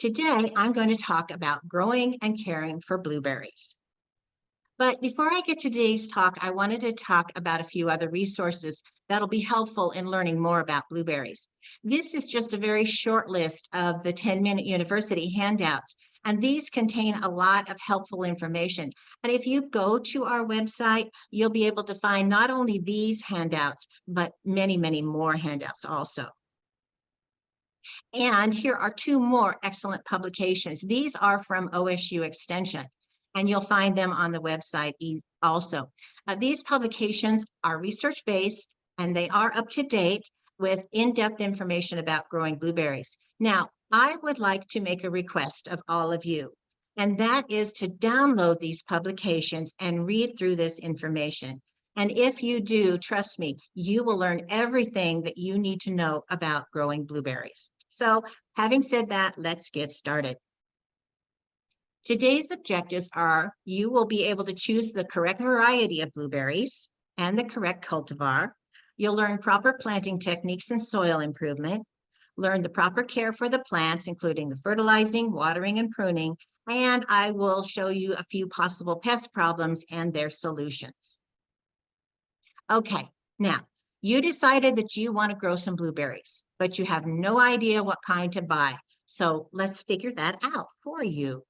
Today, I'm going to talk about growing and caring for blueberries. But before I get to today's talk, I wanted to talk about a few other resources that'll be helpful in learning more about blueberries. This is just a very short list of the 10-minute university handouts, and these contain a lot of helpful information. And if you go to our website, you'll be able to find not only these handouts, but many, many more handouts also. And here are two more excellent publications. These are from OSU Extension, and you'll find them on the website also. These publications are research-based, and they are up to date with in-depth information about growing blueberries. Now, I would like to make a request of all of you, and that is to download these publications and read through this information. And if you do, trust me, you will learn everything that you need to know about growing blueberries. So having said that, let's get started. Today's objectives are you will be able to choose the correct variety of blueberries and the correct cultivar. You'll learn proper planting techniques and soil improvement, learn the proper care for the plants, including the fertilizing, watering, and pruning, and I will show you a few possible pest problems and their solutions. Okay, now, you decided that you want to grow some blueberries, but you have no idea what kind to buy. So let's figure that out for you.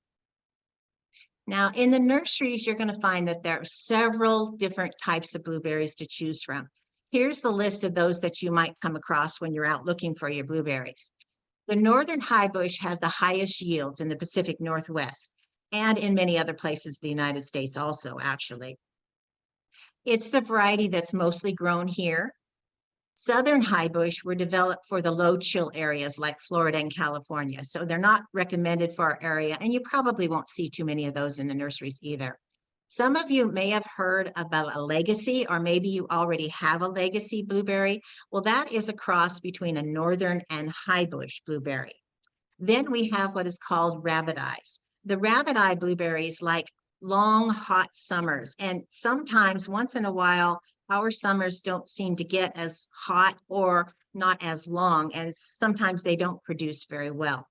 Now, in the nurseries, you're going to find that there are several different types of blueberries to choose from. Here's the list of those that you might come across when you're out looking for your blueberries. The northern highbush have the highest yields in the Pacific Northwest and in many other places in the United States also, actually. It's the variety that's mostly grown here. Southern highbush were developed for the low chill areas like Florida and California. So they're not recommended for our area, and you probably won't see too many of those in the nurseries either. Some of you may have heard about a legacy, or maybe you already have a legacy blueberry. Well, that is a cross between a northern and highbush blueberry. Then we have what is called rabbit eyes. The rabbit eye blueberries like long, hot summers, and sometimes once in a while, our summers don't seem to get as hot or not as long, and sometimes they don't produce very well.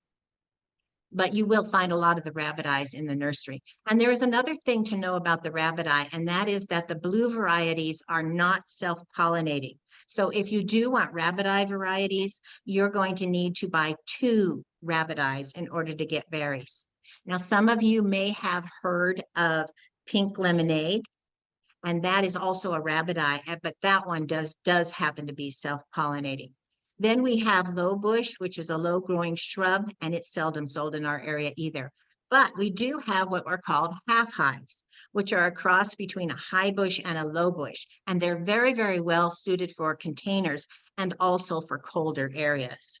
But you will find a lot of the rabbit eyes in the nursery. And there is another thing to know about the rabbit eye, and that is that the blue varieties are not self-pollinating. So if you do want rabbit eye varieties, you're going to need to buy 2 rabbit eyes in order to get berries. Now, some of you may have heard of pink lemonade, and that is also a rabbit eye, but that one does happen to be self-pollinating. Then we have low bush, which is a low-growing shrub, and it's seldom sold in our area either. But we do have what are called half highs, which are a cross between a high bush and a low bush, and they're very, very well suited for containers and also for colder areas.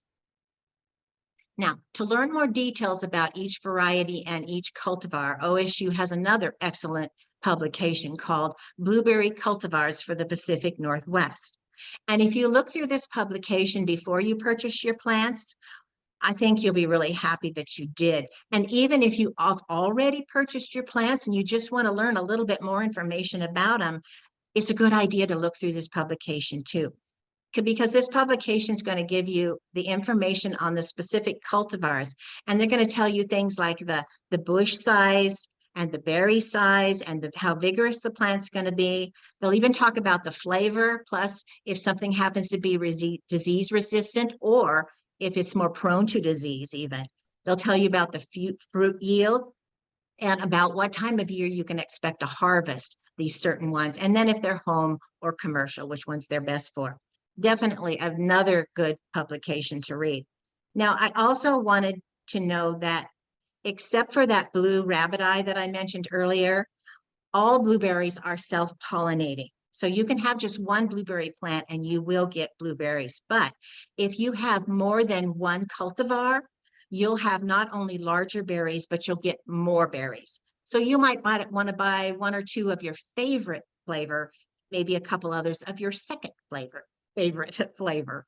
Now, to learn more details about each variety and each cultivar, OSU has another excellent publication called Blueberry Cultivars for the Pacific Northwest. And if you look through this publication before you purchase your plants, I think you'll be really happy that you did. And even if you have already purchased your plants and you just want to learn a little bit more information about them, it's a good idea to look through this publication too. Because this publication is going to give you the information on the specific cultivars, and they're going to tell you things like the bush size and the berry size and how vigorous the plant's going to be. They'll even talk about the flavor, plus if something happens to be disease resistant or if it's more prone to disease even. They'll tell you about the fruit yield and about what time of year you can expect to harvest these certain ones, and then if they're home or commercial, which ones they're best for. Definitely another good publication to read. Now, I also wanted to know that except for that blue rabbit eye that I mentioned earlier, all blueberries are self-pollinating. So you can have just one blueberry plant and you will get blueberries. But if you have more than one cultivar, you'll have not only larger berries, but you'll get more berries. So you might want to buy 1 or 2 of your favorite flavor, maybe a couple others of your second favorite flavor.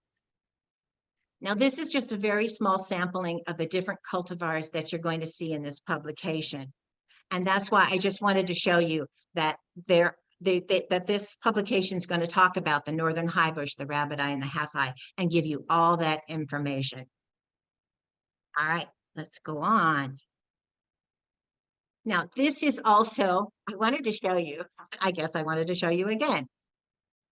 Now, this is just a very small sampling of the different cultivars that you're going to see in this publication. And that's why I just wanted to show you that that this publication is going to talk about the northern highbush, the rabbit eye, and the half eye, and give you all that information. All right, Let's go on. Now, this is also, I wanted to show you, I guess I wanted to show you again.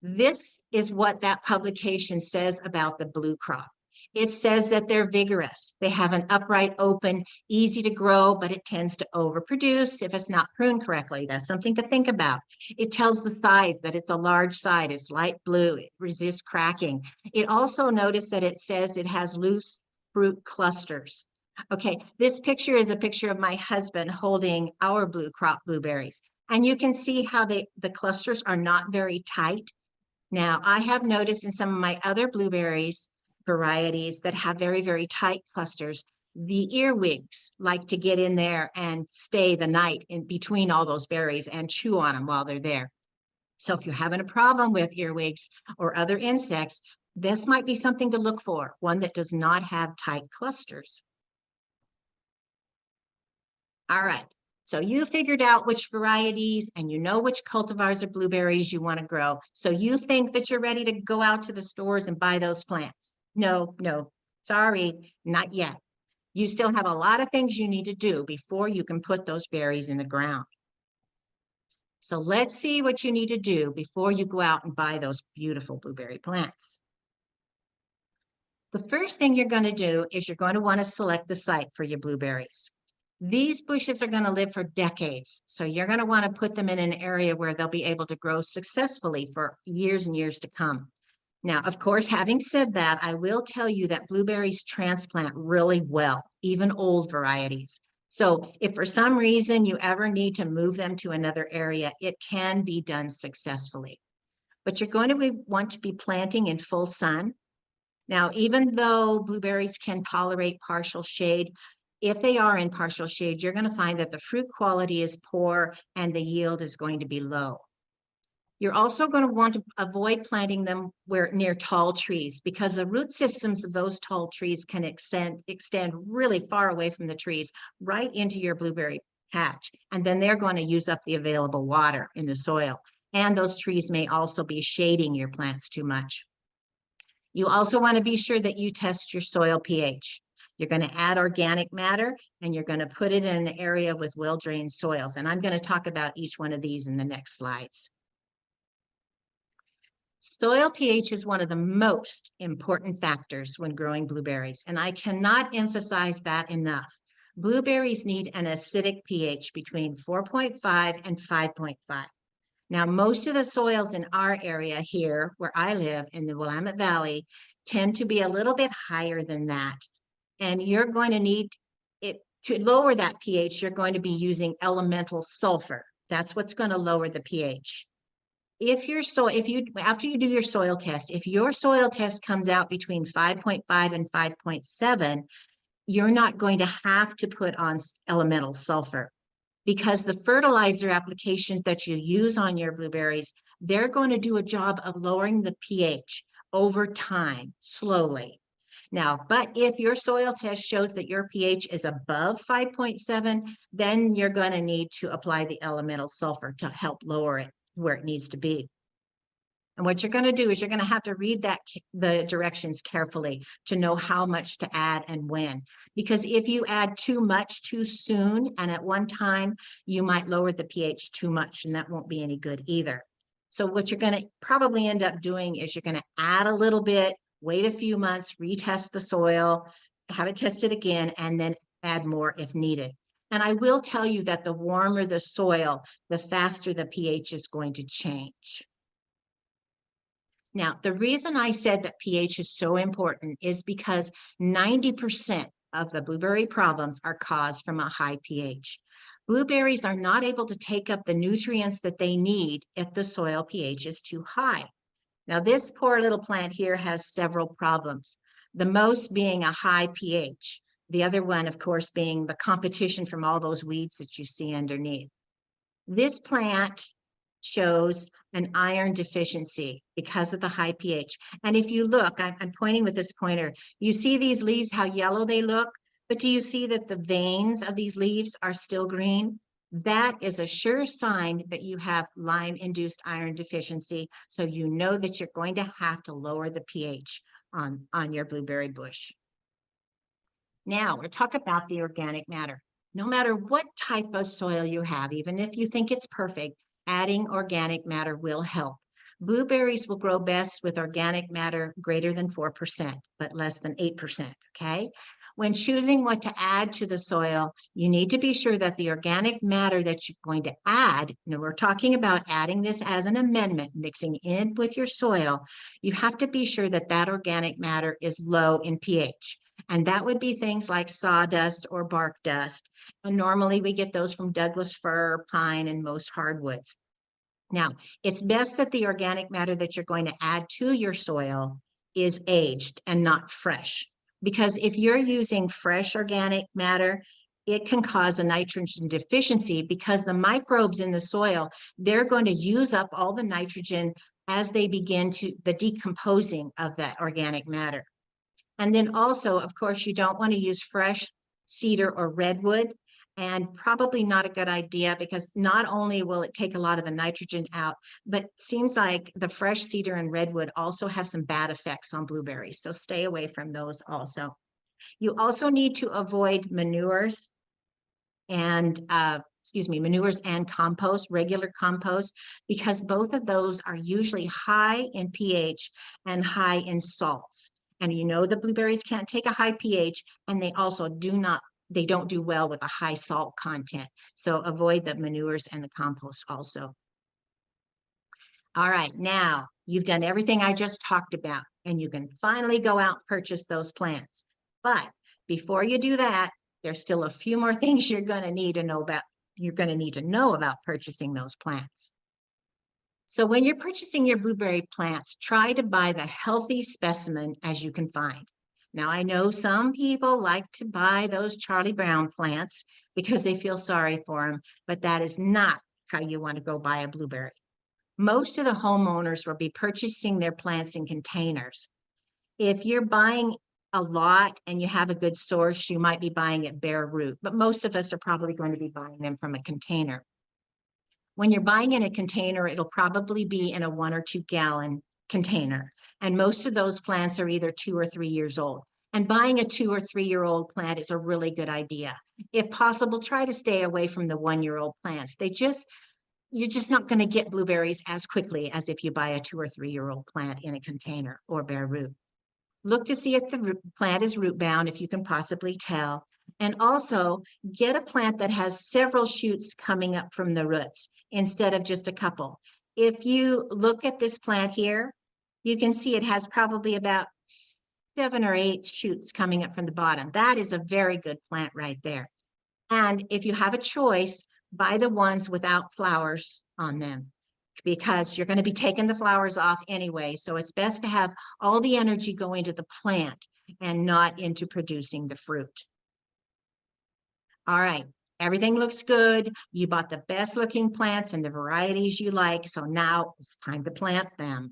This is what that publication says about the blue crop. It says that they're vigorous. They have an upright, open, easy to grow, but it tends to overproduce if it's not pruned correctly. That's something to think about. It tells the size that it's a large side. It's light blue. It resists cracking. It also notice that it says it has loose fruit clusters. Okay, this picture is a picture of my husband holding our blue crop blueberries. And you can see how the clusters are not very tight. Now, I have noticed in some of my other blueberries varieties that have very, very tight clusters, the earwigs like to get in there and stay the night in between all those berries and chew on them while they're there. So if you're having a problem with earwigs or other insects, this might be something to look for, one that does not have tight clusters. All right. So you figured out which varieties and you know which cultivars of blueberries you want to grow. So you think that you're ready to go out to the stores and buy those plants. No, sorry, not yet. You still have a lot of things you need to do before you can put those berries in the ground. So let's see what you need to do before you go out and buy those beautiful blueberry plants. The first thing you're going to do is you're going to want to select the site for your blueberries. These bushes are going to live for decades, so you're going to want to put them in an area where they'll be able to grow successfully for years and years to come. Now, of course, having said that, I will tell you that blueberries transplant really well, even old varieties. So if for some reason you ever need to move them to another area, it can be done successfully. But you're going to want to be planting in full sun. Now, even though blueberries can tolerate partial shade, if they are in partial shade, you're going to find that the fruit quality is poor and the yield is going to be low. You're also going to want to avoid planting them near tall trees because the root systems of those tall trees can extend really far away from the trees right into your blueberry patch. And then they're going to use up the available water in the soil. And those trees may also be shading your plants too much. You also want to be sure that you test your soil pH. You're going to add organic matter and you're going to put it in an area with well-drained soils. And I'm going to talk about each one of these in the next slides. Soil pH is one of the most important factors when growing blueberries, and I cannot emphasize that enough. Blueberries need an acidic pH between 4.5 and 5.5. Now, most of the soils in our area here, where I live in the Willamette Valley, tend to be a little bit higher than that. And you're going to need it to lower that pH. You're going to be using elemental sulfur. That's what's going to lower the pH. After you do your soil test, if your soil test comes out between 5.5 and 5.7, you're not going to have to put on elemental sulfur, because the fertilizer applications that you use on your blueberries, they're going to do a job of lowering the pH over time, slowly. Now, but if your soil test shows that your pH is above 5.7, then you're going to need to apply the elemental sulfur to help lower it where it needs to be. And what you're going to do is you're going to have to read the directions carefully to know how much to add and when. Because if you add too much too soon and at one time, you might lower the pH too much, and that won't be any good either. So what you're going to probably end up doing is you're going to add a little bit, wait a few months, retest the soil, have it tested again, and then add more if needed. And I will tell you that the warmer the soil, the faster the pH is going to change. Now, the reason I said that pH is so important is because 90% of the blueberry problems are caused from a high pH. Blueberries are not able to take up the nutrients that they need if the soil pH is too high. Now, this poor little plant here has several problems, the most being a high pH. The other one, of course, being the competition from all those weeds that you see underneath. This plant shows an iron deficiency because of the high pH. And if you look, I'm pointing with this pointer, you see these leaves, how yellow they look, but do you see that the veins of these leaves are still green? That is a sure sign that you have Lyme-induced iron deficiency. So you know that you're going to have to lower the pH on your blueberry bush. Now we're talking about the organic matter. No matter what type of soil you have, even if you think it's perfect, adding organic matter will help. Blueberries will grow best with organic matter greater than 4%, but less than 8%, okay? When choosing what to add to the soil, you need to be sure that the organic matter that you're going to add, now we're talking about adding this as an amendment, mixing in with your soil, you have to be sure that that organic matter is low in pH. And that would be things like sawdust or bark dust. And normally we get those from Douglas fir, pine, and most hardwoods. Now, it's best that the organic matter that you're going to add to your soil is aged and not fresh. Because if you're using fresh organic matter, it can cause a nitrogen deficiency because the microbes in the soil, they're going to use up all the nitrogen as they begin to the decomposing of that organic matter. And then also, of course, you don't want to use fresh cedar or redwood, and probably not a good idea because not only will it take a lot of the nitrogen out, but seems like the fresh cedar and redwood also have some bad effects on blueberries. So stay away from those also. You also need to avoid manures and manures and compost, regular compost, because both of those are usually high in pH and high in salts. And you know the blueberries can't take a high pH, and they also don't do well with a high salt content. So avoid the manures and the compost also. All right, now you've done everything I just talked about, and you can finally go out and purchase those plants. But before you do that, there's still a few more things you're going to need to know about. You're going to need to know about purchasing those plants. So when you're purchasing your blueberry plants, try to buy the healthy specimen as you can find. Now, I know some people like to buy those Charlie Brown plants because they feel sorry for them, but that is not how you want to go buy a blueberry. Most of the homeowners will be purchasing their plants in containers. If you're buying a lot and you have a good source, you might be buying it bare root, but most of us are probably going to be buying them from a container. When you're buying in a container, it'll probably be in a 1 or 2 gallon container. And most of those plants are either 2 or 3 years old. And buying a 2 or 3-year-old plant is a really good idea. If possible, try to stay away from the 1-year-old plants. You're just not going to get blueberries as quickly as if you buy a 2 or 3-year-old plant in a container or bare root. Look to see if the plant is root bound, if you can possibly tell. And also get a plant that has several shoots coming up from the roots instead of just a couple. If you look at this plant here, you can see it has probably about 7 or 8 shoots coming up from the bottom. That is a very good plant right there. And if you have a choice, buy the ones without flowers on them, because you're going to be taking the flowers off anyway. So it's best to have all the energy go into the plant and not into producing the fruit. All right, everything looks good. You bought the best looking plants and the varieties you like. So now it's time to plant them.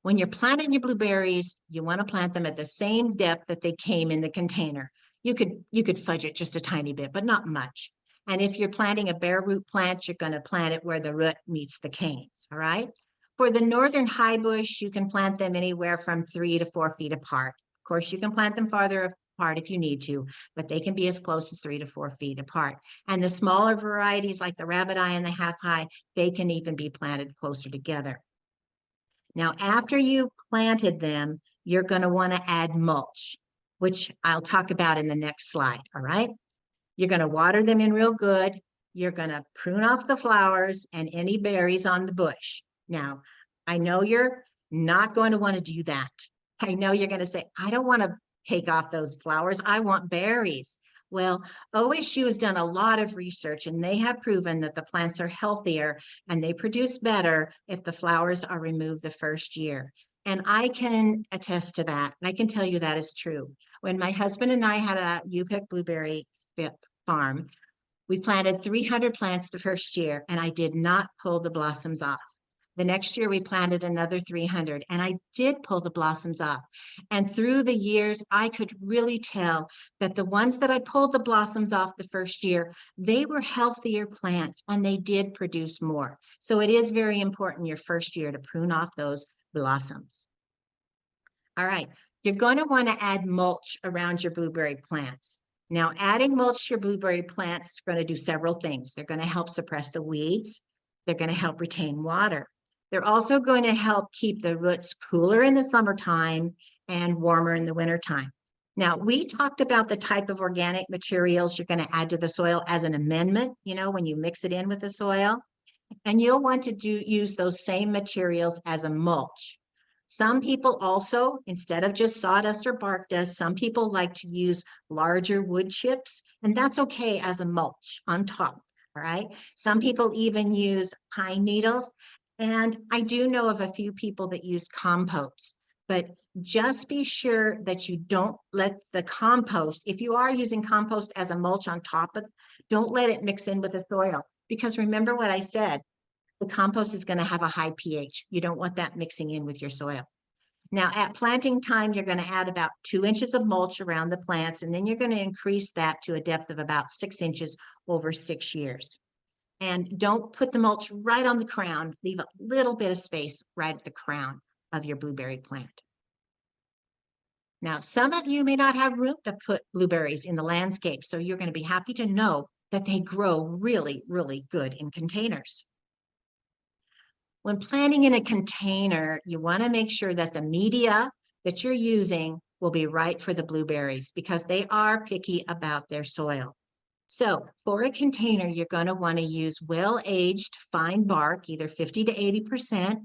When you're planting your blueberries, you want to plant them at the same depth that they came in the container. You could fudge it just a tiny bit, but not much. And if you're planting a bare root plant, you're going to plant it where the root meets the canes, all right? For the northern high bush, you can plant them anywhere from 3 to 4 feet apart. Of course, you can plant them farther apart if you need to, but they can be as close as 3 to 4 feet apart. And the smaller varieties like the rabbit eye and the half high, they can even be planted closer together. Now, after you planted them, you're going to want to add mulch, which I'll talk about in the next slide, all right? You're going to water them in real good. You're going to prune off the flowers and any berries on the bush. Now, I know you're not going to want to do that. I know you're going to say, I don't want to take off those flowers. I want berries. Well, OSU has done a lot of research, and they have proven that the plants are healthier and they produce better if the flowers are removed the first year. And I can attest to that. I can tell you that is true. When my husband and I had a U-Pick blueberry farm, we planted 300 plants the first year, and I did not pull the blossoms off. The next year we planted another 300, and I did pull the blossoms off. And through the years, I could really tell that the ones that I pulled the blossoms off the first year, they were healthier plants and they did produce more. So it is very important your first year to prune off those blossoms. All right, You're going to want to add mulch around your blueberry plants. Now, adding mulch to your blueberry plants is going to do several things. They're going to help suppress the weeds. They're going to help retain water. They're also going to help keep the roots cooler in the summertime and warmer in the wintertime. Now, we talked about the type of organic materials you're going to add to the soil as an amendment, when you mix it in with the soil. And you'll want to use those same materials as a mulch. Some people also, instead of just sawdust or bark dust, some people like to use larger wood chips, and that's okay as a mulch on top, all right? Some people even use pine needles, and I do know of a few people that use compost, but just be sure that you don't let the compost, if you are using compost as a mulch on top of, don't let it mix in with the soil, because remember what I said, the compost is going to have a high pH. You don't want that mixing in with your soil. Now, at planting time, you're going to add about 2 inches of mulch around the plants, and then you're going to increase that to a depth of about 6 inches over 6 years. And don't put the mulch right on the crown. Leave a little bit of space right at the crown of your blueberry plant. Now, some of you may not have room to put blueberries in the landscape, so you're going to be happy to know that they grow really, really good in containers. When planting in a container, you want to make sure that the media that you're using will be right for the blueberries because they are picky about their soil. So for a container, you're going to want to use well-aged fine bark, either 50 to 80%,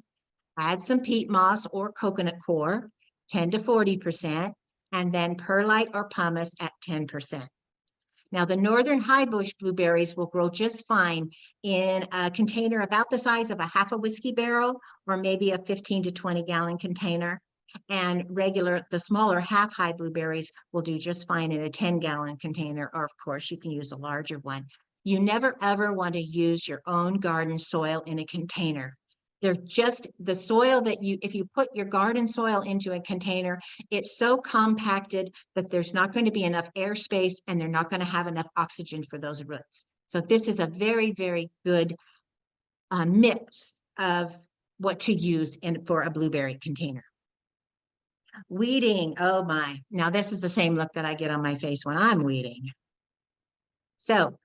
add some peat moss or coconut coir, 10 to 40%, and then perlite or pumice at 10%. Now, the northern high bush blueberries will grow just fine in a container about the size of a half a whiskey barrel or maybe a 15 to 20 gallon container. And the smaller half high blueberries will do just fine in a 10-gallon container, or of course, you can use a larger one. You never ever want to use your own garden soil in a container. They're just the soil that if you put your garden soil into a container, it's so compacted that there's not going to be enough airspace and they're not going to have enough oxygen for those roots. So this is a very, very good mix of what to use for a blueberry container. Weeding, oh my. Now this is the same look that I get on my face when I'm weeding. So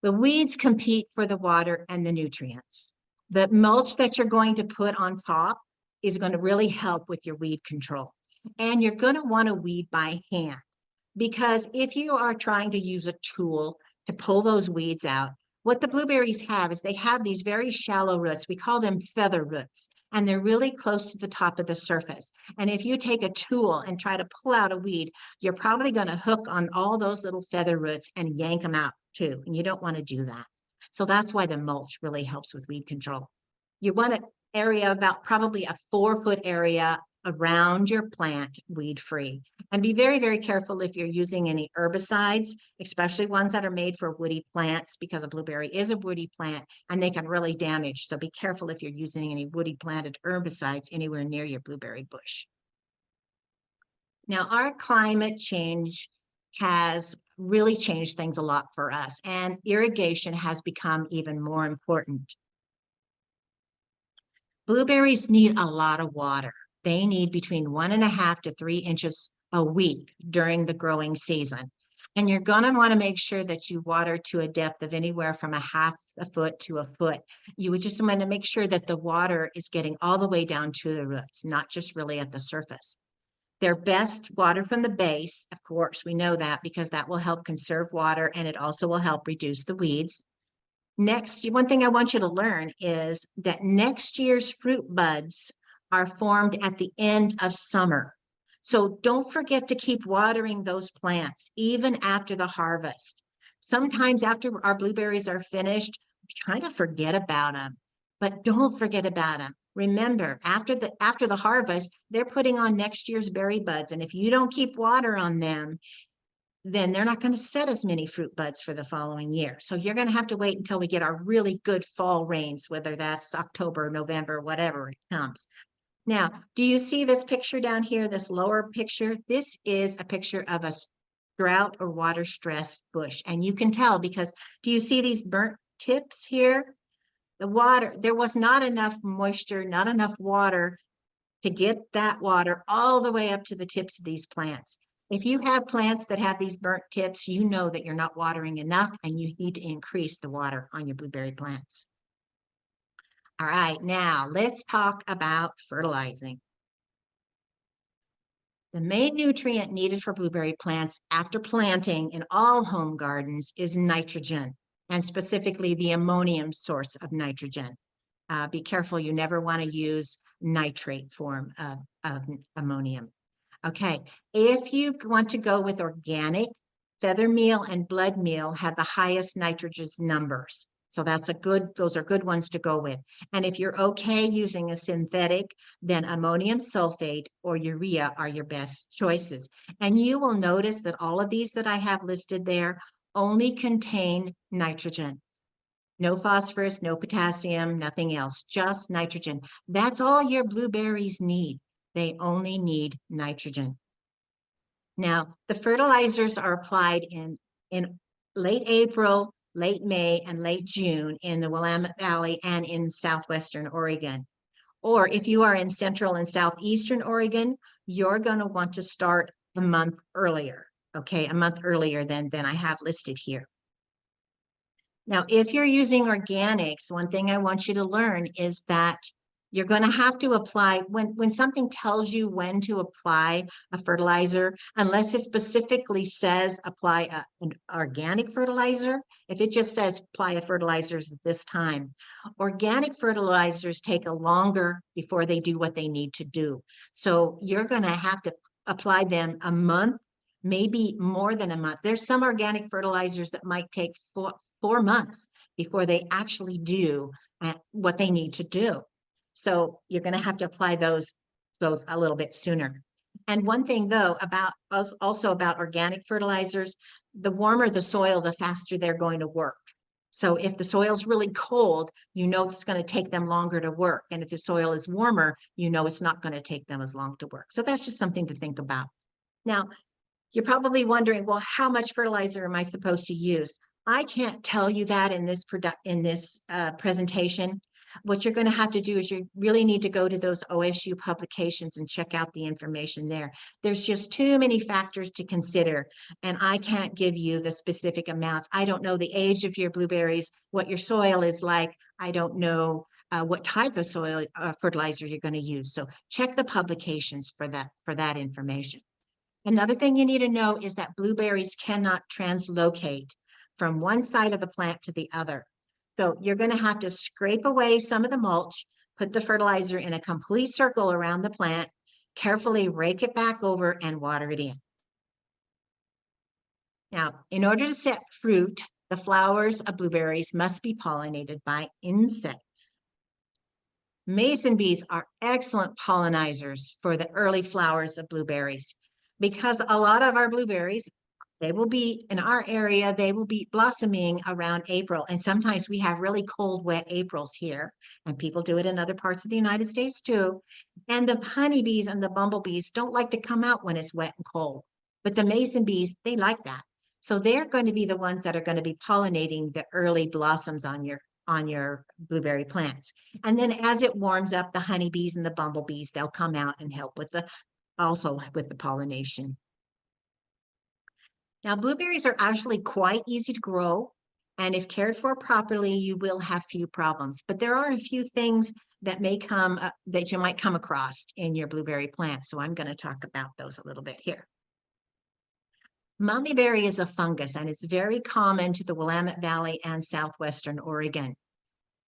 the weeds compete for the water and the nutrients. The mulch that you're going to put on top is going to really help with your weed control. And you're going to want to weed by hand because if you are trying to use a tool to pull those weeds out, what the blueberries have is they have these very shallow roots. We call them feather roots, and they're really close to the top of the surface. And if you take a tool and try to pull out a weed, you're probably going to hook on all those little feather roots and yank them out too. And you don't want to do that. So that's why the mulch really helps with weed control. You want an area about probably a 4-foot area around your plant weed-free. And be very, very careful if you're using any herbicides, especially ones that are made for woody plants, because a blueberry is a woody plant and they can really damage. So be careful if you're using any woody planted herbicides anywhere near your blueberry bush. Now, our climate change has really changed things a lot for us, and irrigation has become even more important. Blueberries need a lot of water. They need between 1.5 to 3 inches a week during the growing season. And you're going to want to make sure that you water to a depth of anywhere from a half a foot to a foot. You would just want to make sure that the water is getting all the way down to the roots, not just really at the surface. They're best watered from the base. Of course, we know that because that will help conserve water and it also will help reduce the weeds. Next, one thing I want you to learn is that next year's fruit buds are formed at the end of summer. So don't forget to keep watering those plants even after the harvest. Sometimes after our blueberries are finished, we kind of forget about them, but don't forget about them. Remember, after the harvest, they're putting on next year's berry buds. And if you don't keep water on them, then they're not going to set as many fruit buds for the following year. So you're going to have to wait until we get our really good fall rains, whether that's October, November, whatever it comes. Now, do you see this picture down here, this lower picture? This is a picture of a drought or water stressed bush. And you can tell because do you see these burnt tips here? The water, there was not enough moisture, not enough water to get that water all the way up to the tips of these plants. If you have plants that have these burnt tips, you know that you're not watering enough and you need to increase the water on your blueberry plants. All right, now let's talk about fertilizing. The main nutrient needed for blueberry plants after planting in all home gardens is nitrogen, and specifically the ammonium source of nitrogen. Be careful, you never want to use nitrate form of ammonium. Okay, if you want to go with organic, feather meal and blood meal have the highest nitrogen numbers. So those are good ones to go with. And if you're okay using a synthetic, then ammonium sulfate or urea are your best choices. And you will notice that all of these that I have listed there only contain nitrogen. No phosphorus, no potassium, nothing else, just nitrogen. That's all your blueberries need. They only need nitrogen. Now, the fertilizers are applied in late April, late May, and late June in the Willamette Valley and in southwestern Oregon. Or if you are in central and southeastern Oregon, you're going to want to start a month earlier, okay? A month earlier than I have listed here. Now, if you're using organics, one thing I want you to learn is that you're going to have to apply, when something tells you when to apply a fertilizer, unless it specifically says apply an organic fertilizer, if it just says apply a fertilizers at this time, organic fertilizers take a longer before they do what they need to do. So you're going to have to apply them a month, maybe more than a month. There's some organic fertilizers that might take 4 months before they actually do what they need to do. So you're going to have to apply those a little bit sooner. And one thing though also about organic fertilizers, the warmer the soil, the faster they're going to work. So if the soil's really cold, you know it's going to take them longer to work. And if the soil is warmer, you know it's not going to take them as long to work. So that's just something to think about. Now, you're probably wondering, well, how much fertilizer am I supposed to use? I can't tell you that in this presentation. What you're going to have to do is you really need to go to those OSU publications and check out the information there. There's just too many factors to consider, and I can't give you the specific amounts. I don't know the age of your blueberries, what your soil is like. I don't know what type of soil fertilizer you're going to use. So check the publications for that information. Another thing you need to know is that blueberries cannot translocate from one side of the plant to the other. So you're going to have to scrape away some of the mulch, put the fertilizer in a complete circle around the plant, carefully rake it back over and water it in. Now, in order to set fruit, the flowers of blueberries must be pollinated by insects. Mason bees are excellent pollinizers for the early flowers of blueberries because a lot of our blueberries, they will be in our area, they will be blossoming around April. And sometimes we have really cold, wet Aprils here, and people do it in other parts of the United States too. And the honeybees and the bumblebees don't like to come out when it's wet and cold, but the mason bees, they like that. So they're going to be the ones that are going to be pollinating the early blossoms on your blueberry plants. And then as it warms up, the honeybees and the bumblebees, they'll come out and help also with the pollination. Now, blueberries are actually quite easy to grow, and if cared for properly, you will have few problems. But there are a few things that may come that you might come across in your blueberry plants. So I'm going to talk about those a little bit here. Mummyberry is a fungus, and it's very common to the Willamette Valley and southwestern Oregon.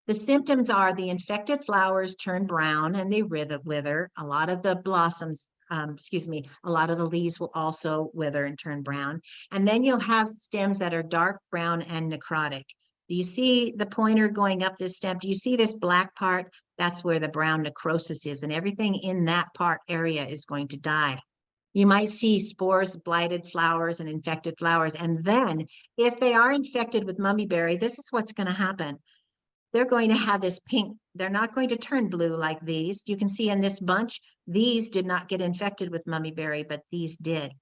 The symptoms are the infected flowers turn brown and they wither. A lot of the blossoms, a lot of the leaves will also wither and turn brown. And then you'll have stems that are dark brown and necrotic. Do you see the pointer going up this stem? Do you see this black part? That's where the brown necrosis is, and everything in that area is going to die. You might see spores, blighted flowers, and infected flowers. And then if they are infected with mummyberry, this is what's going to happen. They're going to have this pink. They're not going to turn blue like these. You can see in this bunch, these did not get infected with mummyberry, but these did.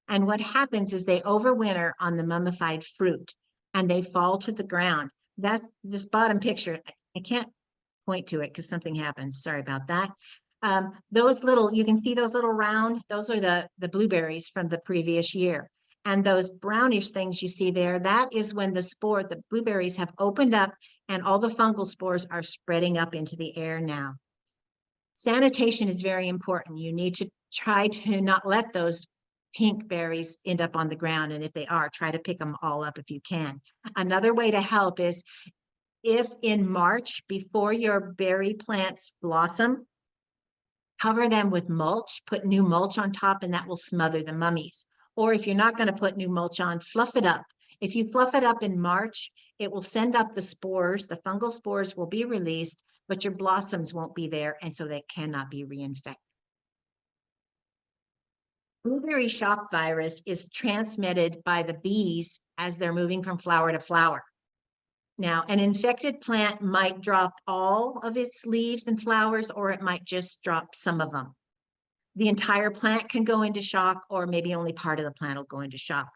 And what happens is they overwinter on the mummified fruit and they fall to the ground. That's this bottom picture. I can't point to it because something happens. Sorry about that. Those little, you can see those little round, those are the blueberries from the previous year. And those brownish things you see there, that is when the blueberries have opened up and all the fungal spores are spreading up into the air now. Sanitation is very important. You need to try to not let those pink berries end up on the ground. And if they are, try to pick them all up if you can. Another way to help is if in March, before your berry plants blossom, cover them with mulch, put new mulch on top, and that will smother the mummies. Or if you're not going to put new mulch on, fluff it up. If you fluff it up in March, it will send up the spores, the fungal spores will be released, but your blossoms won't be there, and so they cannot be reinfected. Blueberry shock virus is transmitted by the bees as they're moving from flower to flower. Now, an infected plant might drop all of its leaves and flowers, or it might just drop some of them. The entire plant can go into shock, or maybe only part of the plant will go into shock.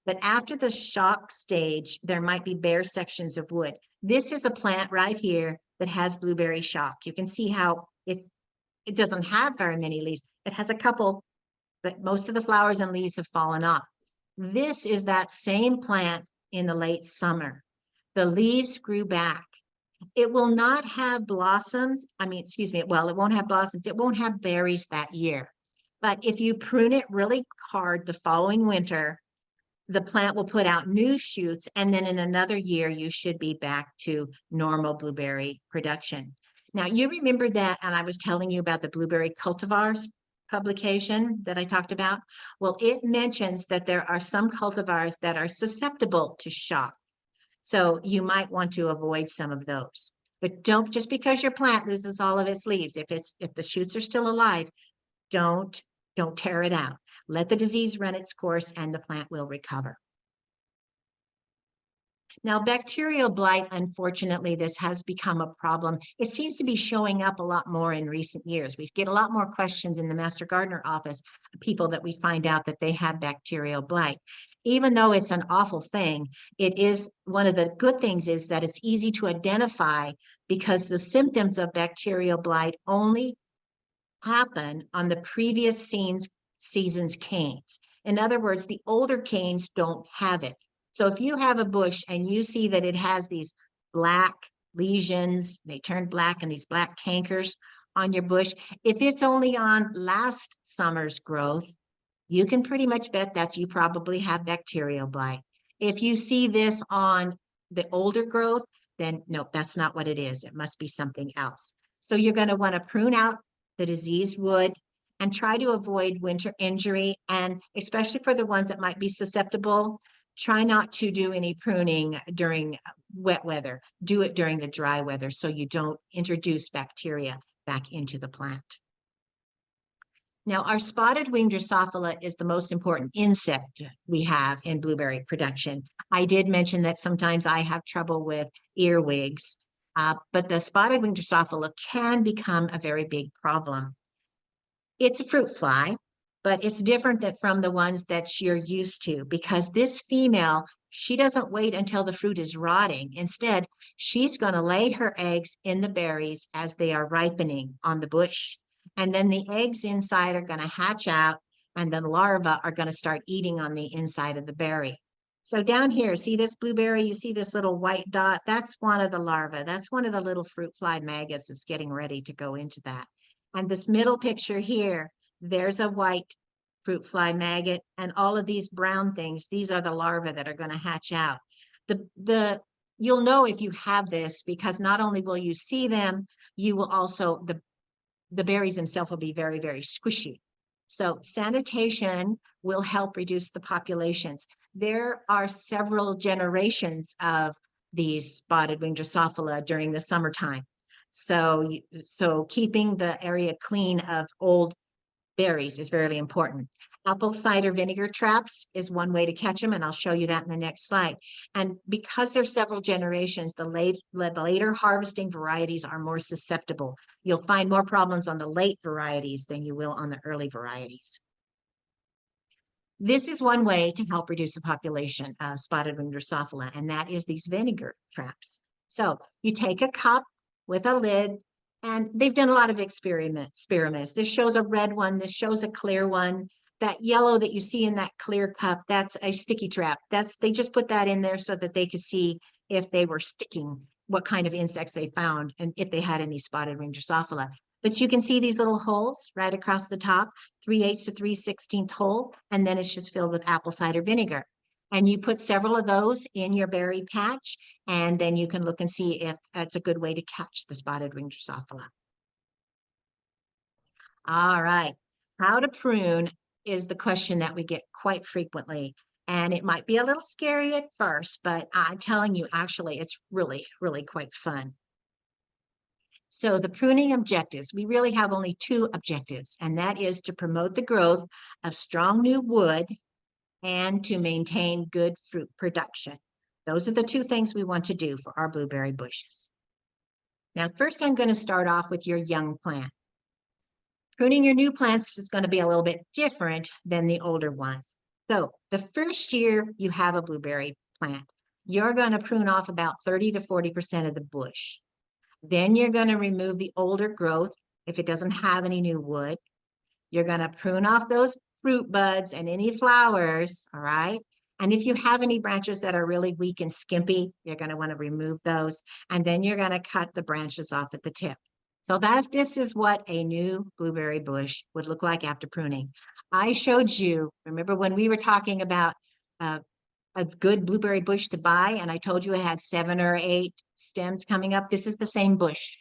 But after the shock stage, there might be bare sections of wood. This is a plant right here that has blueberry shock. You can see how it doesn't have very many leaves. It has a couple, but most of the flowers and leaves have fallen off. This is that same plant in the late summer. The leaves grew back. It will not have blossoms. Well, it won't have blossoms. It won't have berries that year. But if you prune it really hard the following winter, the plant will put out new shoots, and then in another year, you should be back to normal blueberry production. Now, you remember that, and I was telling you about the blueberry cultivars publication that I talked about? Well, it mentions that there are some cultivars that are susceptible to shock. So you might want to avoid some of those. But don't, just because your plant loses all of its leaves, if the shoots are still alive, don't tear it out. Let the disease run its course and the plant will recover. Now, bacterial blight, unfortunately, this has become a problem. It seems to be showing up a lot more in recent years. We get a lot more questions in the Master Gardener office, people that we find out that they have bacterial blight. Even though it's an awful thing, it is one of the good things is that it's easy to identify because the symptoms of bacterial blight only happen on the previous season's canes. In other words, the older canes don't have it. So if you have a bush and you see that it has these black lesions, they turn black and these black cankers on your bush, if it's only on last summer's growth, you can pretty much bet you probably have bacterial blight. If you see this on the older growth, then no, that's not what it is. It must be something else. So you're going to want to prune out the diseased wood and try to avoid winter injury. And especially for the ones that might be susceptible, try not to do any pruning during wet weather. Do it during the dry weather so you don't introduce bacteria back into the plant. Now, our spotted winged Drosophila is the most important insect we have in blueberry production. I did mention that sometimes I have trouble with earwigs, but the spotted winged Drosophila can become a very big problem. It's a fruit fly, but it's different from the ones that you're used to because this female, she doesn't wait until the fruit is rotting. Instead, she's going to lay her eggs in the berries as they are ripening on the bush. And then the eggs inside are going to hatch out and the larvae are going to start eating on the inside of the berry. So down here, see this blueberry? You see this little white dot? That's one of the larvae. That's one of the little fruit fly maggots that's getting ready to go into that. And this middle picture here, there's a white fruit fly maggot, and all of these brown things, these are the larvae that are going to hatch out. You'll know if you have this because not only will you see them, you will also, the berries themselves will be very, very squishy. So sanitation will help reduce the populations. There are several generations of these spotted winged Drosophila during the summertime. So keeping the area clean of old berries is very important. Apple cider vinegar traps is one way to catch them, and I'll show you that in the next slide. And because there's several generations, the later harvesting varieties are more susceptible. You'll find more problems on the late varieties than you will on the early varieties. This is one way to help reduce the population of spotted winged Drosophila, and that is these vinegar traps. So you take a cup with a lid And they've done a lot of experiments. This shows a red one. This shows a clear one. That yellow that you see in that clear cup, that's a sticky trap. They just put that in there so that they could see if they were sticking, what kind of insects they found, and if they had any spotted ring Drosophila. But you can see these little holes right across the top, 3/8 to 3/16 hole, and then it's just filled with apple cider vinegar. And you put several of those in your berry patch, and then you can look and see if that's a good way to catch the spotted ring Drosophila. All right, how to prune is the question that we get quite frequently. And it might be a little scary at first, but I'm telling you, actually, it's really, really quite fun. So the pruning objectives, we really have only two objectives, and that is to promote the growth of strong new wood and to maintain good fruit production. Those are the two things we want to do for our blueberry bushes. Now, first, I'm going to start off with your young plant. Pruning your new plants is going to be a little bit different than the older ones. So the first year you have a blueberry plant, you're going to prune off about 30 to 40% of the bush. Then you're going to remove the older growth if it doesn't have any new wood. You're going to prune off those fruit buds and any flowers, all right? And if you have any branches that are really weak and skimpy, you're going to want to remove those. And then you're going to cut the branches off at the tip. So this is what a new blueberry bush would look like after pruning. I showed you, remember when we were talking about a good blueberry bush to buy, and I told you it had 7 or 8 stems coming up? This is the same bush.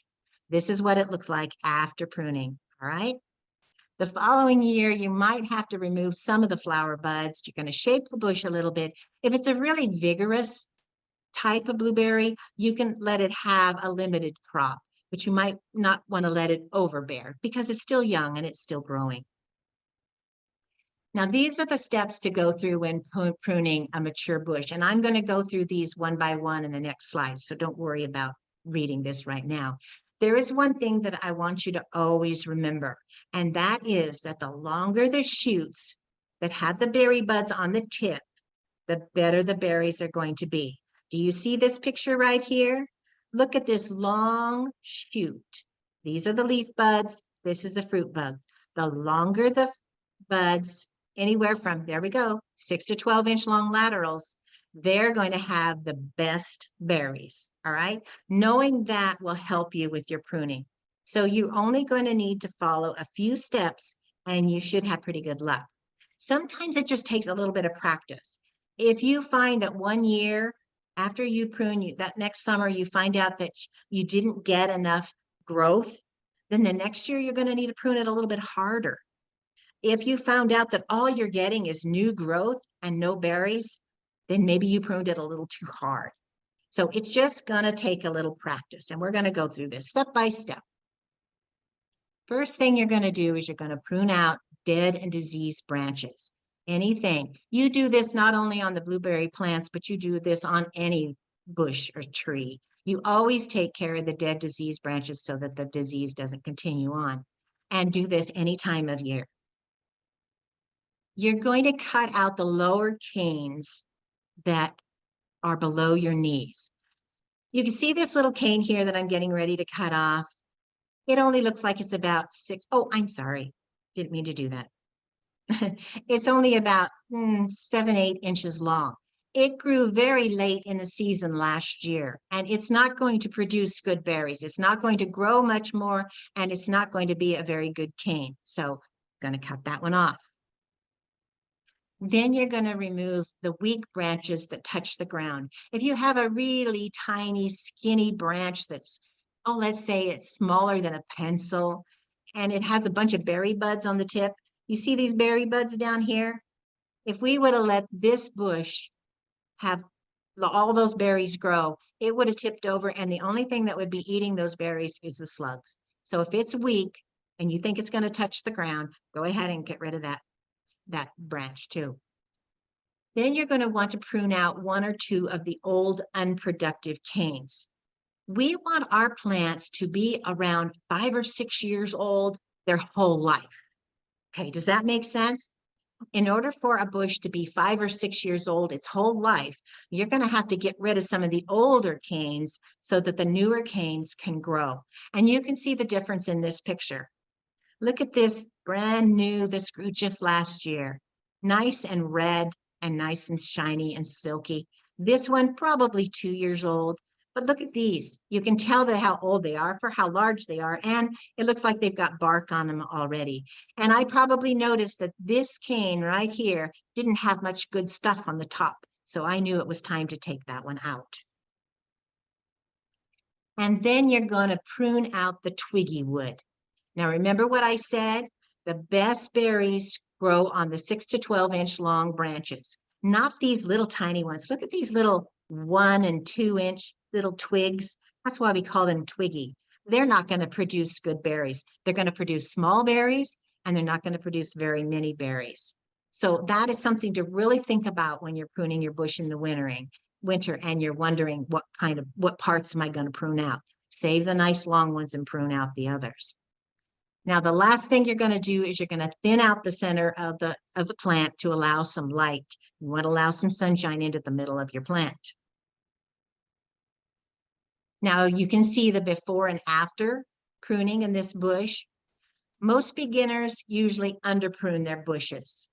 This is what it looks like after pruning, all right? The following year, you might have to remove some of the flower buds. You're going to shape the bush a little bit. If it's a really vigorous type of blueberry, you can let it have a limited crop, but you might not want to let it overbear because it's still young and it's still growing. Now, these are the steps to go through when pruning a mature bush, and I'm going to go through these one by one in the next slide, so don't worry about reading this right now. There is one thing that I want you to always remember, and that is that the longer the shoots that have the berry buds on the tip, the better the berries are going to be. Do you see this picture right here? Look at this long shoot. These are the leaf buds. This is the fruit bud. The longer the buds, anywhere from, there we go, 6 to 12-inch long laterals, they're going to have the best berries, all right? Knowing that will help you with your pruning. So you're only going to need to follow a few steps and you should have pretty good luck. Sometimes it just takes a little bit of practice. If you find that one year after you prune, that next summer you find out that you didn't get enough growth, then the next year you're going to need to prune it a little bit harder. If you found out that all you're getting is new growth and no berries, then maybe you pruned it a little too hard. So it's just going to take a little practice, and we're going to go through this step by step. First thing you're going to do is you're going to prune out dead and diseased branches. Anything. You do this not only on the blueberry plants, but you do this on any bush or tree. You always take care of the dead diseased branches so that the disease doesn't continue on. And do this any time of year. You're going to cut out the lower canes that are below your knees. You can see this little cane here that I'm getting ready to cut off. It only looks like it's about 6. Oh, I'm sorry. Didn't mean to do that. It's only about 7, 8 inches long. It grew very late in the season last year, and it's not going to produce good berries. It's not going to grow much more, and it's not going to be a very good cane. So I'm going to cut that one off. Then you're going to remove the weak branches that touch the ground. If you have a really tiny, skinny branch that's, oh, let's say it's smaller than a pencil, and it has a bunch of berry buds on the tip. You see these berry buds down here? If we would have let this bush have all those berries grow, it would have tipped over, and the only thing that would be eating those berries is the slugs. So if it's weak and you think it's going to touch the ground, go ahead and get rid of that branch too. Then you're going to want to prune out 1 or 2 of the old unproductive canes. We want our plants to be around 5 or 6 years old their whole life. Okay, does that make sense? In order for a bush to be 5 or 6 years old its whole life, you're going to have to get rid of some of the older canes so that the newer canes can grow. And you can see the difference in this picture. Look at this brand new, this grew just last year. Nice and red and nice and shiny and silky. This one probably 2 years old. But look at these. You can tell how old they are for how large they are. And it looks like they've got bark on them already. And I probably noticed that this cane right here didn't have much good stuff on the top. So I knew it was time to take that one out. And then you're going to prune out the twiggy wood. Now, remember what I said? The best berries grow on the 6 to 12-inch long branches, not these little tiny ones. Look at these little 1 and 2-inch little twigs. That's why we call them twiggy. They're not going to produce good berries. They're going to produce small berries, and they're not going to produce very many berries. So that is something to really think about when you're pruning your bush in the winter, and you're wondering what parts am I going to prune out? Save the nice long ones and prune out the others. Now, the last thing you're going to do is you're going to thin out the center of the plant to allow some light. You want to allow some sunshine into the middle of your plant. Now, you can see the before and after pruning in this bush. Most beginners usually under prune their bushes.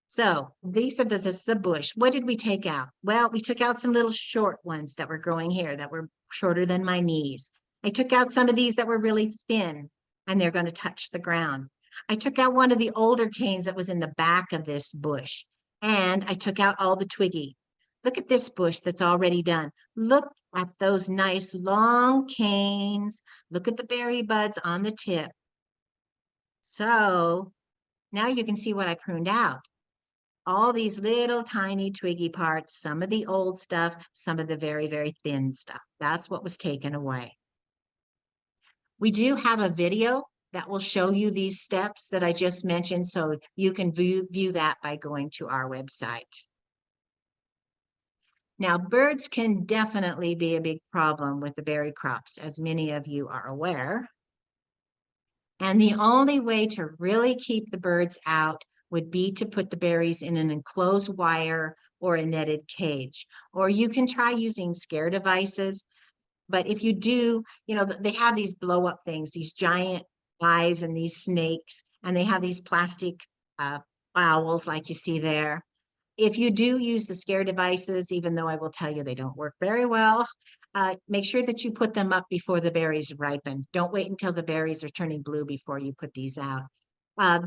So this is the bush. What did we take out? Well, we took out some little short ones that were growing here that were shorter than my knees. I took out some of these that were really thin, and they're going to touch the ground. I took out one of the older canes that was in the back of this bush, and I took out all the twiggy. Look at this bush that's already done. Look at those nice long canes. Look at the berry buds on the tip. So now you can see what I pruned out. All these little tiny twiggy parts, some of the old stuff, some of the very, very thin stuff. That's what was taken away. We do have a video that will show you these steps that I just mentioned, so you can view that by going to our website. Now, birds can definitely be a big problem with the berry crops, as many of you are aware. And the only way to really keep the birds out would be to put the berries in an enclosed wire or a netted cage. Or you can try using scare devices. But if you do, they have these blow up things, these giant eyes and these snakes, and they have these plastic owls like you see there. If you do use the scare devices, even though I will tell you they don't work very well, make sure that you put them up before the berries ripen. Don't wait until the berries are turning blue before you put these out.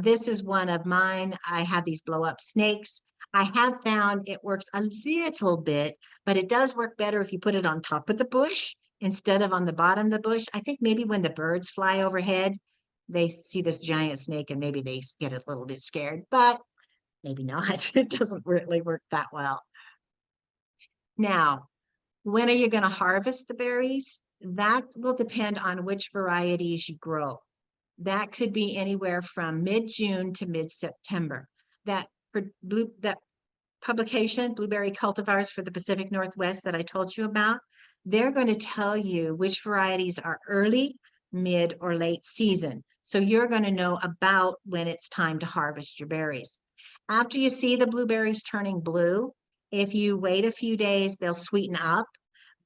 This is one of mine. I have these blow up snakes. I have found it works a little bit, but it does work better if you put it on top of the bush instead of on the bottom of the bush. I think maybe when the birds fly overhead, they see this giant snake and maybe they get a little bit scared, but maybe not. It doesn't really work that well. Now, when are you going to harvest the berries? That will depend on which varieties you grow. That could be anywhere from mid-June to mid-September. That publication, Blueberry Cultivars for the Pacific Northwest that I told you about, they're going to tell you which varieties are early, mid, or late season. So you're going to know about when it's time to harvest your berries. After you see the blueberries turning blue, if you wait a few days, they'll sweeten up.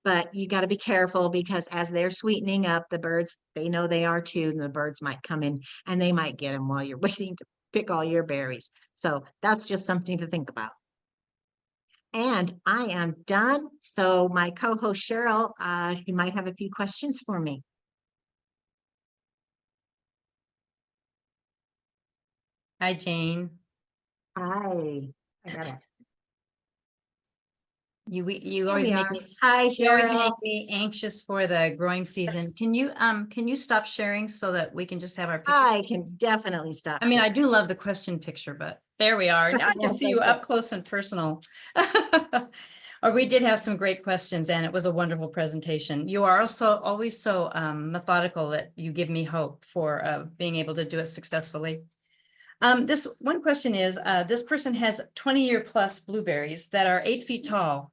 But you got to be careful because as they're sweetening up, the birds, they know they are too, and the birds might come in and they might get them while you're waiting to pick all your berries. So that's just something to think about. And I am done. So my co-host Cheryl, she might have a few questions for me. Hi, Jane. Hi. I got it. You always make me Hi, you always Cheryl. make me anxious for the growing season. Can you stop sharing so that we can just have our picture? I can definitely stop. I mean, I do love the question picture, but there we are. Now I can see you up close and personal. Or we did have some great questions, and it was a wonderful presentation. You are also always so methodical that you give me hope for being able to do it successfully. This one question is, this person has 20-year plus blueberries that are 8 feet tall,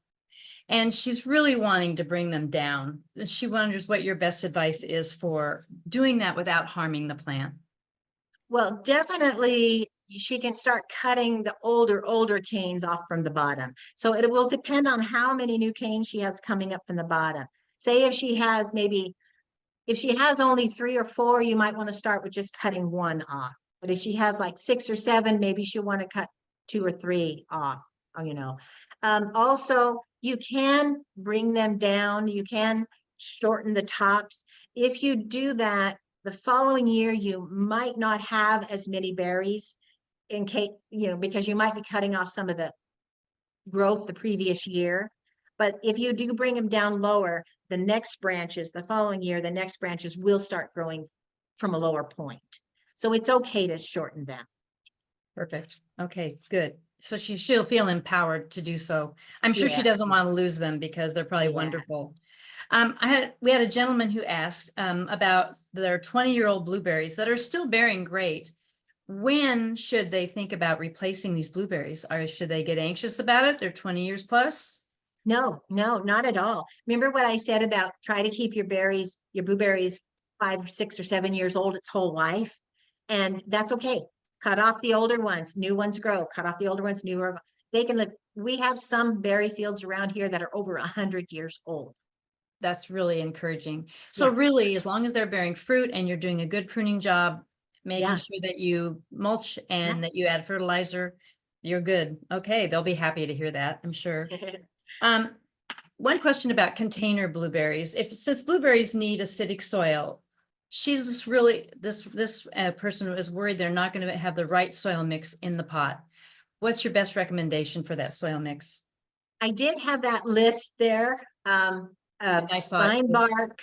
and she's really wanting to bring them down. She wonders what your best advice is for doing that without harming the plant. Well, definitely she can start cutting the older canes off from the bottom. So it will depend on how many new canes she has coming up from the bottom. Say if she has only 3 or 4, you might want to start with just cutting 1 off. But if she has like 6 or 7, maybe she'll want to cut 2 or 3 off, Also, you can bring them down. You can shorten the tops. If you do that, the following year, you might not have as many berries in case, because you might be cutting off some of the growth the previous year. But if you do bring them down lower, the following year, the next branches will start growing from a lower point. So it's okay to shorten them. Perfect. Okay, good. So she'll feel empowered to do so. I'm sure she Yes. doesn't want to lose them because they're probably Yeah. wonderful. We had a gentleman who asked about their 20-year-old blueberries that are still bearing great. When should they think about replacing these blueberries? Or should they get anxious about it? They're 20 years plus? No, not at all. Remember what I said about try to keep your blueberries 5, 6, or 7 years old its whole life. And that's okay. Cut off the older ones, new ones grow. Cut off the older ones, newer. They can live. We have some berry fields around here that are over 100 years old. That's really encouraging. So really, as long as they're bearing fruit and you're doing a good pruning job, making sure that you mulch and that you add fertilizer, you're good. Okay, they'll be happy to hear that, I'm sure. One question about container blueberries. Since blueberries need acidic soil, this person is worried they're not going to have the right soil mix in the pot. What's your best recommendation for that soil mix? I did have that list there. I saw fine bark,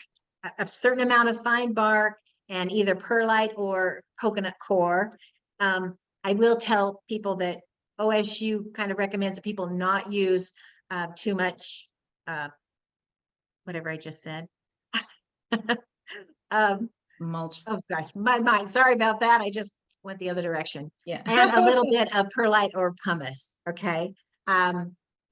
a certain amount of fine bark, and either perlite or coconut coir. I will tell people that OSU kind of recommends that people not use too much, whatever I just said. Mulch. Oh gosh, my mind. Sorry about that. I just went the other direction. Yeah. And a little bit of perlite or pumice. Okay.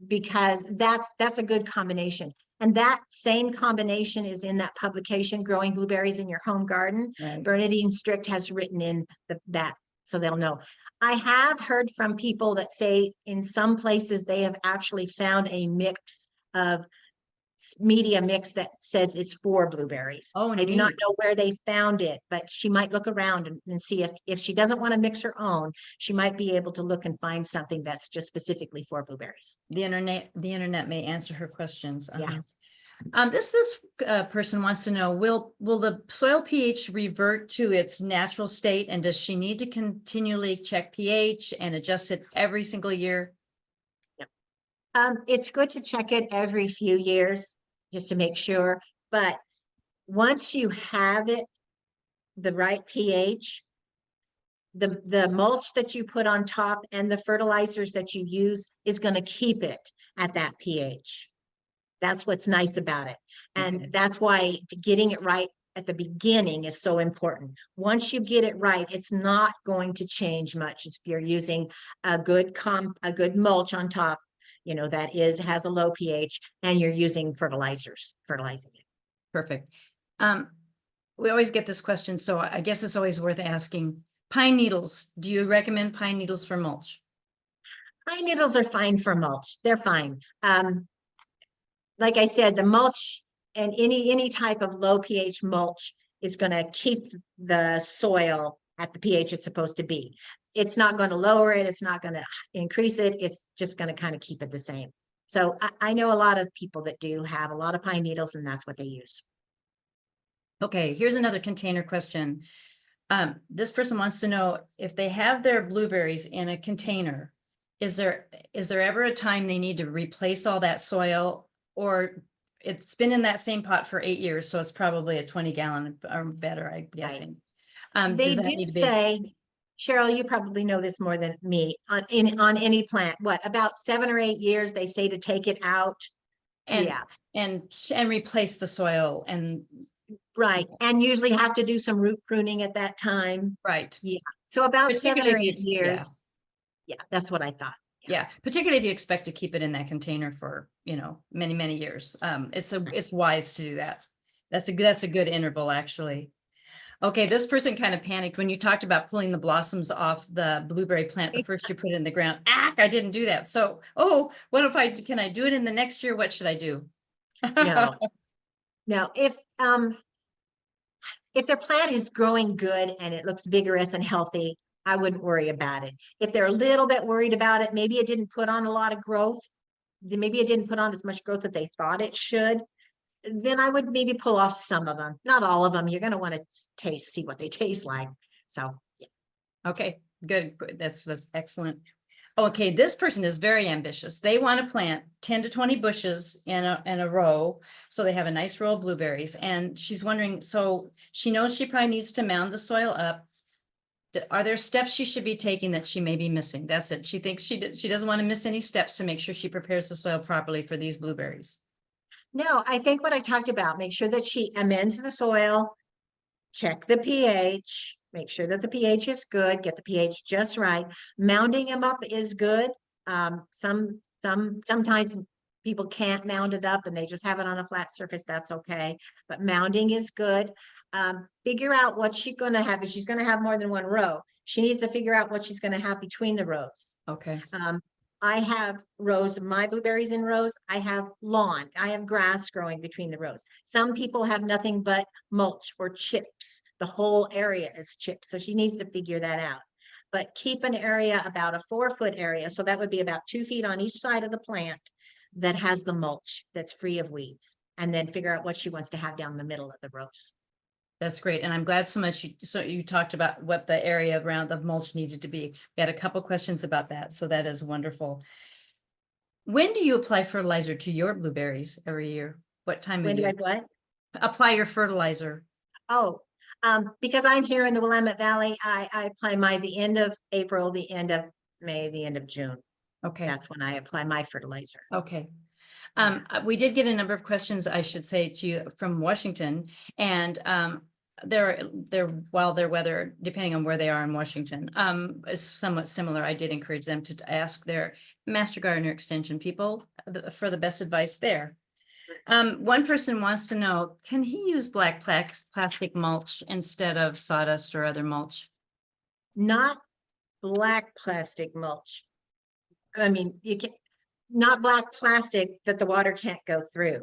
Because that's a good combination. And that same combination is in that publication, Growing Blueberries in Your Home Garden. Right. Bernadine Strict has written in that, so they'll know. I have heard from people that say in some places they have actually found a mix of media mix that says it's for blueberries. Oh, I do not neat. know where they found it, but she might look around and see if she doesn't want to mix her own, she might be able to look and find something that's just specifically for blueberries. The internet may answer her questions. Yeah. This person wants to know, will the soil pH revert to its natural state, and does she need to continually check pH and adjust it every single year? It's good to check it every few years just to make sure, but once you have it, the right pH, the mulch that you put on top and the fertilizers that you use is going to keep it at that pH. That's what's nice about it. And that's why getting it right at the beginning is so important. Once you get it right, it's not going to change much if you're using a good mulch on top, that has a low pH, and you're using fertilizing it. Perfect. We always get this question, so I guess it's always worth asking. Pine needles, do you recommend pine needles for mulch? Pine needles are fine for mulch. They're fine. Like I said, the mulch and any type of low pH mulch is going to keep the soil at the pH it's supposed to be. It's not going to lower it. It's not going to increase it. It's just going to kind of keep it the same. So I know a lot of people that do have a lot of pine needles, and that's what they use. Okay, here's another container question. This person wants to know if they have their blueberries in a container, is there ever a time they need to replace all that soil, or it's been in that same pot for 8 years, so it's probably a 20-gallon or better, I'm guessing. They do say, Cheryl, you probably know this more than me, on any plant, about 7 or 8 years, they say to take it out. And replace the soil and right. And usually have to do some root pruning at that time. Right. Yeah. So about 7 or 8 years. Yeah, that's what I thought. Yeah, particularly if you expect to keep it in that container for, many, many years. It's wise to do that. That's a good interval, actually. Okay, this person kind of panicked when you talked about pulling the blossoms off the blueberry plant, the first you put it in the ground. I didn't do that. So, oh, what if can I do it in the next year? What should I do? No, no, if their plant is growing good and it looks vigorous and healthy, I wouldn't worry about it. If they're a little bit worried about it, maybe it didn't put on a lot of growth, maybe it didn't put on as much growth that they thought it should, then I would maybe pull off some of them, not all of them. You're going to want to see what they taste like. So, yeah. Okay, good. That's excellent. Okay, this person is very ambitious. They want to plant 10 to 20 bushes in a row. So they have a nice row of blueberries. And she's wondering, so she knows she probably needs to mound the soil up. Are there steps she should be taking that she may be missing? That's it. She thinks she doesn't want to miss any steps to make sure she prepares the soil properly for these blueberries. No, I think what I talked about, make sure that she amends the soil, check the pH, make sure that the pH is good, get the pH just right. Mounding them up is good. Sometimes people can't mound it up and they just have it on a flat surface. That's okay. But mounding is good. Figure out what she's going to have. If she's going to have more than one row, she needs to figure out what she's going to have between the rows. Okay. I have rows of my blueberries in rows. I have lawn. I have grass growing between the rows. Some people have nothing but mulch or chips. The whole area is chips. So she needs to figure that out. But keep an area about a 4-foot area. So that would be about 2 feet on each side of the plant that has the mulch that's free of weeds. And then figure out what she wants to have down the middle of the rows. That's great. And I'm glad so much you talked about what the area around the mulch needed to be. We had a couple questions about that. So that is wonderful. When do you apply fertilizer to your blueberries every year? What time When of do year? I what? Apply your fertilizer. Oh, because I'm here in the Willamette Valley, I apply the end of April, the end of May, the end of June. Okay. That's when I apply my fertilizer. Okay. We did get a number of questions, I should say, to you from Washington, and while their weather, depending on where they are in Washington, is somewhat similar. I did encourage them to ask their Master Gardener Extension people for the best advice there. One person wants to know, can he use black plastic mulch instead of sawdust or other mulch? Not black plastic mulch. I mean, you can not black plastic that the water can't go through.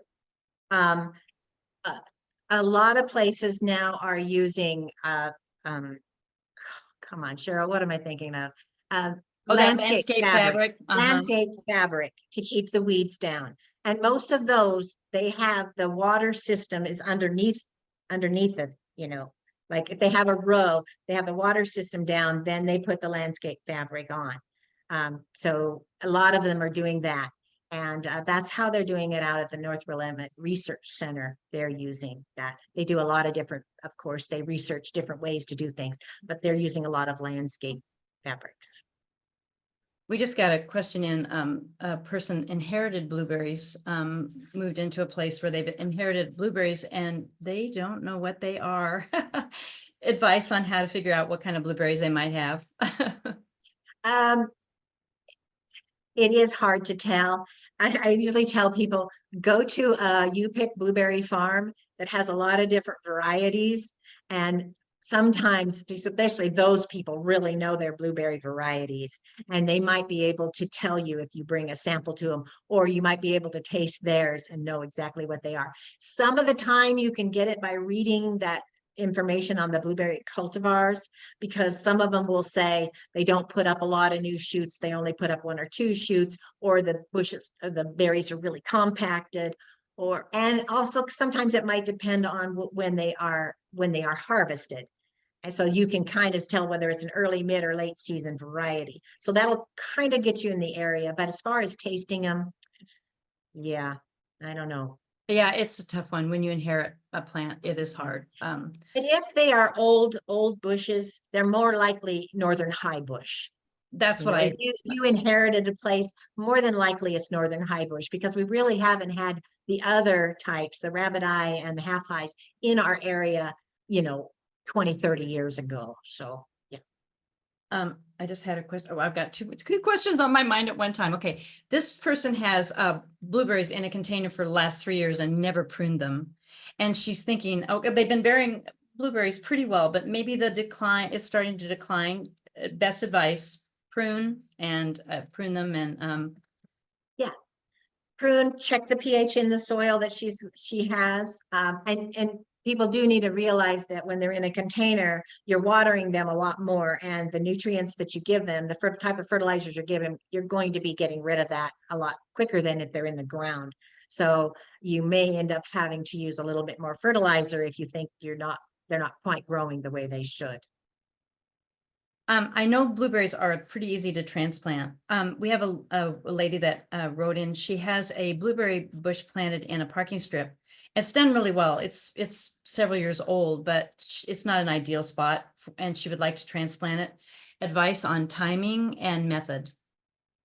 A lot of places now are using come on, Cheryl, what am I thinking of? Landscape fabric. Landscape fabric to keep the weeds down. And most of those, they have the water system is underneath it, like if they have a row, they have the water system down, then they put the landscape fabric on. So a lot of them are doing that. And that's how they're doing it out at the North Willamette Research Center. They're using that. They do a lot of different, of course, they research different ways to do things, but they're using a lot of landscape fabrics. We just got a question in, a person inherited blueberries, moved into a place where they've inherited blueberries and they don't know what they are. Advice on how to figure out what kind of blueberries they might have. It is hard to tell. I usually tell people, go to a U-Pick blueberry farm that has a lot of different varieties. And sometimes, especially those people really know their blueberry varieties, and they might be able to tell you if you bring a sample to them, or you might be able to taste theirs and know exactly what they are. Some of the time you can get it by reading that information on the blueberry cultivars, because some of them will say they don't put up a lot of new shoots, they only put up 1 or 2 shoots, or the bushes, the berries are really compacted, and also sometimes it might depend on when they are harvested. And so you can kind of tell whether it's an early, mid, or late season variety. So that'll kind of get you in the area. But as far as tasting them, yeah, I don't know. Yeah, it's a tough one. When you inherit a plant, it is hard. And if they are old bushes, they're more likely northern high bush. That's what if you inherited a place, more than likely it's northern high bush, because we really haven't had the other types, the rabbit eye and the half highs, in our area, 20, 30 years ago. So yeah. I just had a question. Oh, I've got two questions on my mind at one time. Okay. This person has blueberries in a container for the last 3 years and never pruned them. And she's thinking, okay, they've been bearing blueberries pretty well, but maybe the decline is starting to decline. Best advice, prune them and, Yeah. Prune, check the pH in the soil that she has. And people do need to realize that when they're in a container, you're watering them a lot more, and the nutrients that you give them, the type of fertilizers you're giving, you're going to be getting rid of that a lot quicker than if they're in the ground. So you may end up having to use a little bit more fertilizer if you think they're not quite growing the way they should. I know blueberries are pretty easy to transplant. We have a lady that wrote in. She has a blueberry bush planted in a parking strip. It's done really well. It's several years old, but it's not an ideal spot, and she would like to transplant it. Advice on timing and method.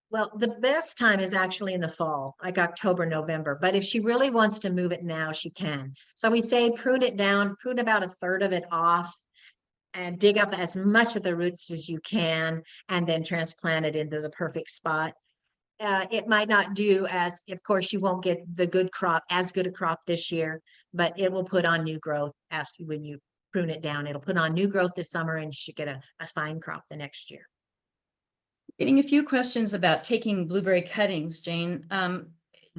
Well, the best time is actually in the fall, like October, November. But if she really wants to move it now, she can. So we say prune it down, prune about a third of it off, and dig up as much of the roots as you can, and then transplant it into the perfect spot. It might not do as, of course, you won't get the good crop, as good a crop this year, but it will put on new growth after when you prune it down. It'll put on new growth this summer, and you should get a fine crop the next year. Getting a few questions about taking blueberry cuttings, Jane.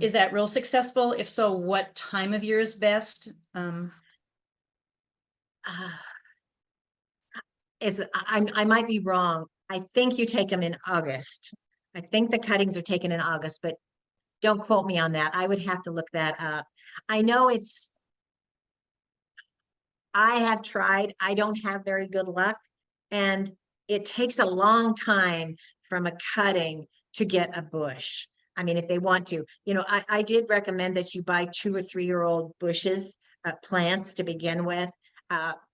Is that real successful? If so, what time of year is best? I might be wrong. I think you take them in August. I think the cuttings are taken in August, but don't quote me on that. I would have to look that up. I know I have tried. I don't have very good luck, and it takes a long time from a cutting to get a bush. I mean, if they want to, I did recommend that you buy 2 or 3 year old bushes, plants to begin with.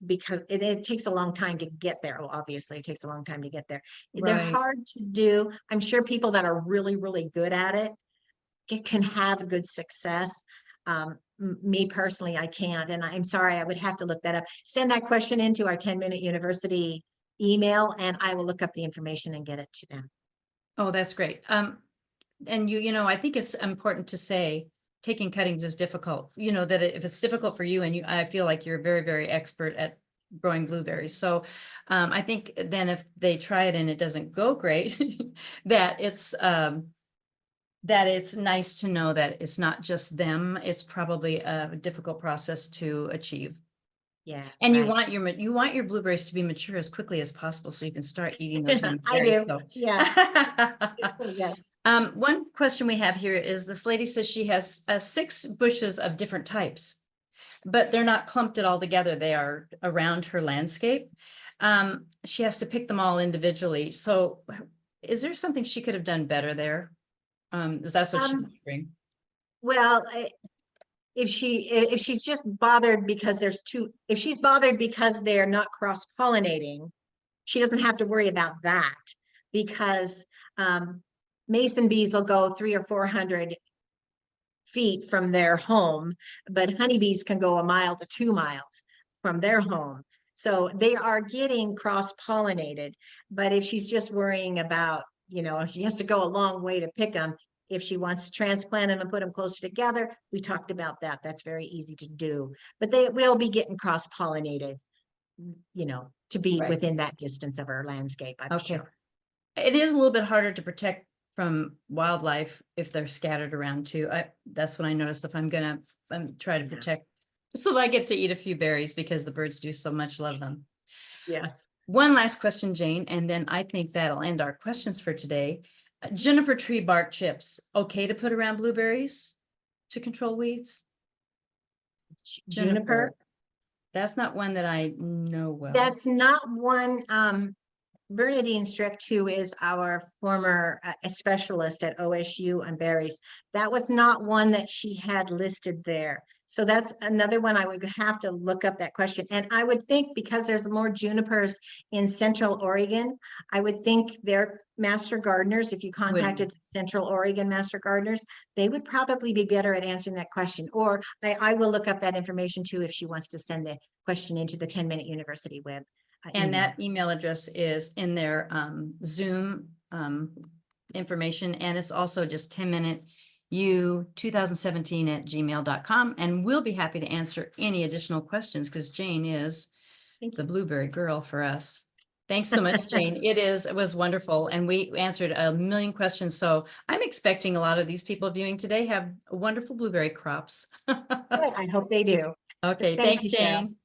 Because it takes a long time to get there. Well, obviously, it takes a long time to get there. They're Right. hard to do. I'm sure people that are really, really good at it can have good success. Me personally, I can't, and I'm sorry, I would have to look that up. Send that question into our 10-minute university email, and I will look up the information and get it to them. Oh, that's great. And I think it's important to say taking cuttings is difficult, that if it's difficult for you, and I feel like you're very, very expert at growing blueberries. So I think then if they try it and it doesn't go great, that it's nice to know that it's not just them. It's probably a difficult process to achieve. Yeah. And right. you want your blueberries to be mature as quickly as possible so you can start eating those young I berries. do. So Yeah. Yes. one question we have here is this lady says she has 6 bushes of different types, but they're not clumped it all together. They are around her landscape. She has to pick them all individually. So is there something she could have done better there? Because that's what she's wondering. Well, if she's just bothered because if she's bothered because they're not cross-pollinating, she doesn't have to worry about that, because mason bees will go 300 or 400 feet from their home, but honeybees can go 1 mile to 2 miles from their home. So they are getting cross-pollinated. But if she's just worrying about, she has to go a long way to pick them. If she wants to transplant them and put them closer together, we talked about that. That's very easy to do. But they will be getting cross-pollinated, to be Right. within that distance of our landscape, I'm Okay. sure. It is a little bit harder to protect from wildlife if they're scattered around too. That's what I noticed if I'm gonna try to protect, so that I get to eat a few berries because the birds do so much love them. Yes. One last question, Jane, and then I think that'll end our questions for today. Juniper tree bark chips, okay to put around blueberries to control weeds? Juniper. That's not one that I know well. That's not one. Bernadine Strict, who is our former specialist at OSU on berries, that was not one that she had listed there. So that's another one I would have to look up that question. And I would think because there's more junipers in Central Oregon, I would think their master gardeners, if you contacted Central Oregon master gardeners, they would probably be better at answering that question. Or I will look up that information too if she wants to send the question into the 10-minute university web. And that email address is in their Zoom information, and it's also just 10-minute u2017@gmail.com, and we'll be happy to answer any additional questions because Jane is Thank the you. blueberry girl for us. Thanks so much, Jane. It was wonderful. And we answered a million questions. So I'm expecting a lot of these people viewing today have wonderful blueberry crops. Good. I hope they do. Okay, Thank thanks, you, Cheryl. Jane.